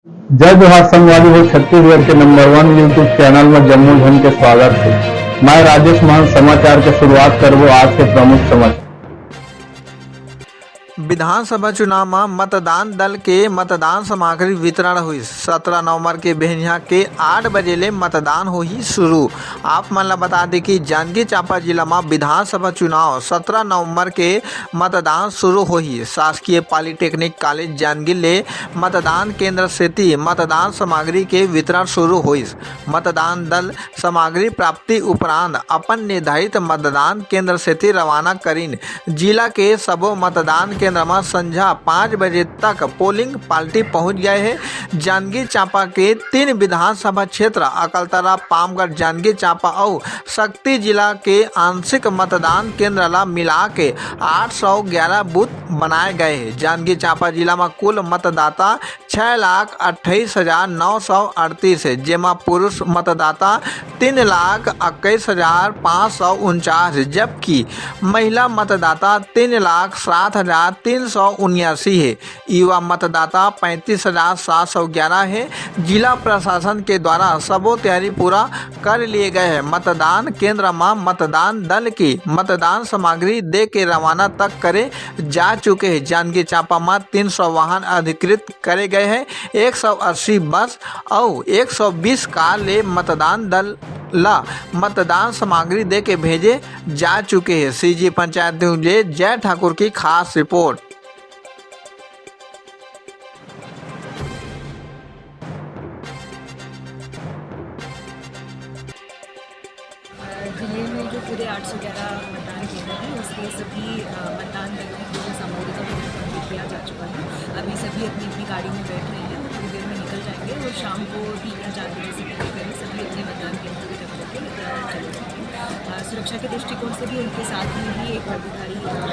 जय जोहार संगवारी हो। छत्तीसगढ़ के नंबर 1 यूट्यूब चैनल में जम्मू झन के स्वागत है। मैं राजेश महंत समाचार के शुरुआत करबो आज के प्रमुख समाचार। विधानसभा चुनाव में मतदान दल के मतदान सामग्री वितरण हुई। 17 नवंबर के बेहनिया के 8 बजे ले मतदान होही शुरू। आप मन ला बता दें कि जांजगीर चांपा जिला में विधानसभा चुनाव 17 नवंबर के मतदान शुरू होही। शासकीय पॉलिटेक्निक कॉलेज जांजगीर ले मतदान केंद्र सेती मतदान सामग्री के वितरण शुरू हुई। मतदान दल सामग्री प्राप्ति उपरांत अपन निर्धारित मतदान केंद्र सेती रवाना करीन। जिला के सबो मतदान केंद्र में संझा 5 बजे तक पोलिंग पार्टी पहुंच गए हैं। जांजगीर चांपा के 3 विधानसभा क्षेत्र अकलतरा, पामगढ़, जांजगीर चांपा और शक्ति जिला के आंशिक मतदान केंद्र ला मिला के 811 बूथ बनाए गए हैं। जांजगीर चांपा जिला में कुल मतदाता 6,28,938 है, जेमा पुरुष मतदाता 3,21,549 है, जबकि महिला मतदाता 3,07,379 है। युवा मतदाता 35,711 है। जिला प्रशासन के द्वारा सबो तैयारी पूरा कर लिए गए हैं। मतदान केंद्र में मतदान दल की मतदान सामग्री दे के रवाना तक करे जा चुके हैं। जांजगीर चांपा में 300 वाहन अधिकृत करे गए हैं। 180 बस और 120 कार ले मतदान दल ला मतदान सामग्री दे के भेजे जा चुके हैं। सीजी पंचायत जय ठाकुर की खास रिपोर्ट। जिले में जो पूरे 811 मतदान केंद्र हैं उसके सभी मतदान दलों को सामग्री का वितरण कंप्लीट किया जा चुका है। अभी सभी अपनी अपनी गाड़ी में बैठ रहे हैं, थोड़ी देर में निकल जाएंगे और शाम को 3 या 4 बजे से पहले सभी अपने मतदान केंद्र की तरफ होकर चले जाएंगे। सुरक्षा के दृष्टिकोण से भी उनके साथ में भी एक अधिकारी जवान